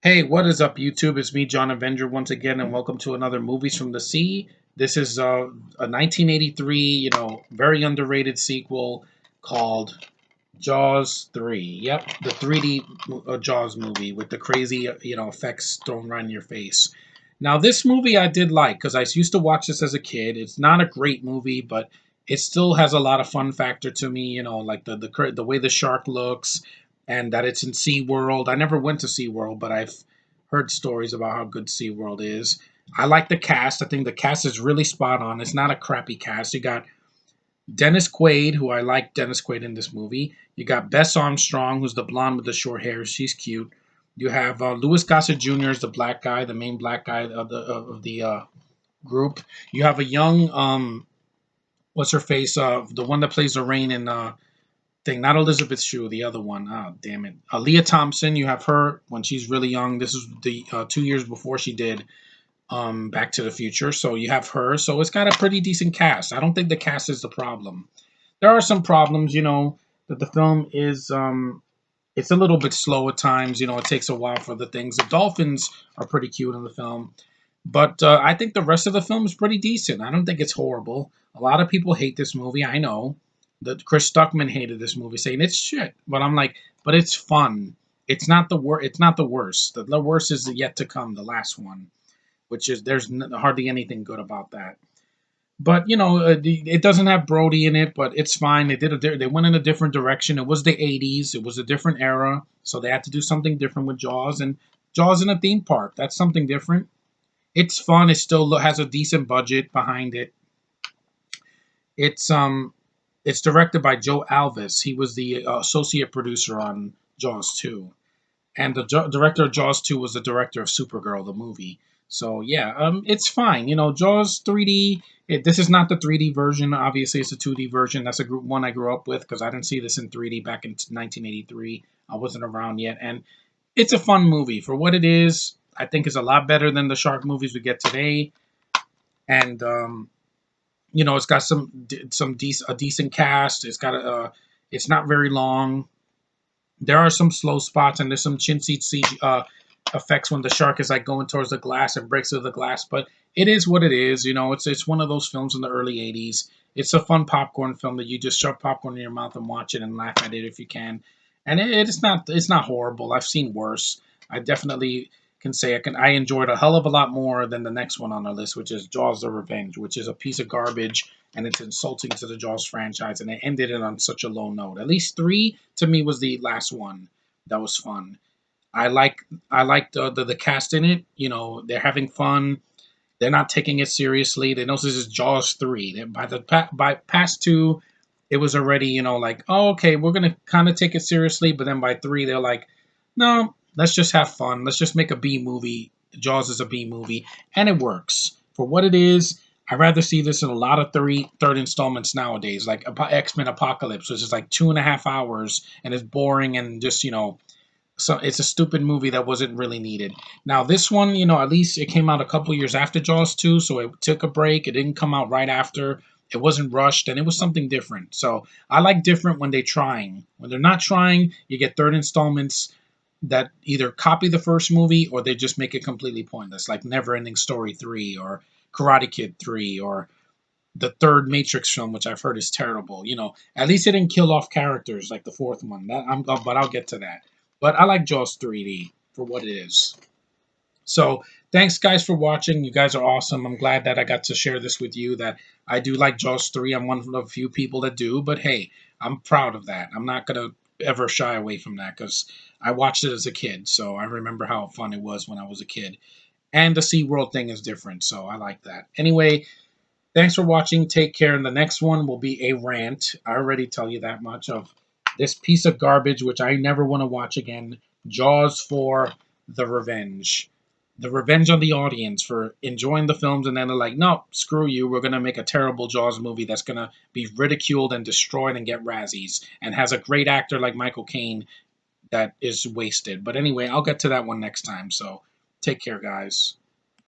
Hey, what is up, YouTube? It's me, John Avenger, once again, and welcome to another Movies from the Sea. This is a 1983, very underrated sequel called Jaws 3. Yep, the 3D Jaws movie with the crazy, effects thrown right in your face. Now, this movie I did like because I used to watch this as a kid. It's not a great movie, but it still has a lot of fun factor to me. Like the way the shark looks, and that it's in SeaWorld. I never went to SeaWorld, but I've heard stories about how good SeaWorld is. I like the cast. I think the cast is really spot on. It's not a crappy cast. You got Dennis Quaid, who I like Dennis Quaid in this movie. You got Bess Armstrong, who's the blonde with the short hair. She's cute. You have Louis Gossett Jr. is the black guy, the main black guy of the group. You have a young what's her face? The one that plays Lorraine in thing, not Elizabeth Shue, the other one. Oh, damn it. Leah Thompson. You have her when she's really young. This is the 2 years before she did Back to the Future. So you have her. So it's got a pretty decent cast. I don't think the cast is the problem. There are some problems, that the film is it's a little bit slow at times. It takes a while for the things. The dolphins are pretty cute in the film, but I think the rest of the film is pretty decent. I don't think it's horrible. A lot of people hate this movie. I know that Chris Stuckman hated this movie, saying it's shit. But I'm like, but it's fun. It's not the worst. It's not the worst. The worst is yet to come. The last one, which is there's hardly anything good about that. But it doesn't have Brody in it, but it's fine. They went in a different direction. It was the '80s. It was a different era, so they had to do something different with Jaws. And Jaws in a theme park, that's something different. It's fun. It still has a decent budget behind it. It's it's directed by Joe Alvis. He was the associate producer on Jaws 2. And the director of Jaws 2 was the director of Supergirl, the movie. So yeah, it's fine. Jaws 3D. This is not the 3D version. Obviously, it's a 2D version. That's a group one I grew up with because I didn't see this in 3D back in 1983. I wasn't around yet, and it's a fun movie for what it is. I think it's a lot better than the shark movies we get today, and it's got a decent cast. It's got it's not very long. There are some slow spots and there's some chintzy effects when the shark is like going towards the glass and breaks through the glass. But it is what it is. It's one of those films in the early '80s. It's a fun popcorn film that you just shove popcorn in your mouth and watch it and laugh at it if you can. And it's not horrible. I've seen worse. I definitely can say I enjoyed a hell of a lot more than the next one on our list, which is Jaws: The Revenge, which is a piece of garbage and it's insulting to the Jaws franchise, and it ended it on such a low note. At least three to me was the last one that was fun. I like I like the cast in it. They're having fun. They're not taking it seriously. They know this is Jaws 3. By past two, it was already like, oh, okay, we're gonna kind of take it seriously. But then by three, they're like, no, let's just have fun. Let's just make a B movie. Jaws is a B movie, and it works for what it is. I'd rather see this in a lot of third installments nowadays, like X-Men Apocalypse, which is like 2.5 hours and it's boring and just so it's a stupid movie that wasn't really needed. Now this one, at least it came out a couple years after Jaws 2, so it took a break. It didn't come out right after. It wasn't rushed, and it was something different. So I like different when they're trying. When they're not trying, you get third installments that either copy the first movie or they just make it completely pointless, like Neverending Story 3 or Karate Kid 3 or the third Matrix film, which I've heard is terrible. At least it didn't kill off characters like the fourth one. But I'll get to that. But I like Jaws 3D for what it is. So thanks guys for watching. You guys are awesome. I'm glad that I got to share this with you. That I do like Jaws 3. I'm one of the few people that do. But hey, I'm proud of that. I'm not gonna ever shy away from that because I watched it as a kid. So I remember how fun it was when I was a kid. And the SeaWorld thing is different. So I like that. Anyway, thanks for watching. Take care. And the next one will be a rant. I already tell you that much of this piece of garbage, which I never want to watch again. Jaws for the revenge. The revenge on the audience for enjoying the films, and then they're like, no, screw you. We're going to make a terrible Jaws movie that's going to be ridiculed and destroyed and get Razzies and has a great actor like Michael Caine that is wasted. But anyway, I'll get to that one next time. So take care, guys.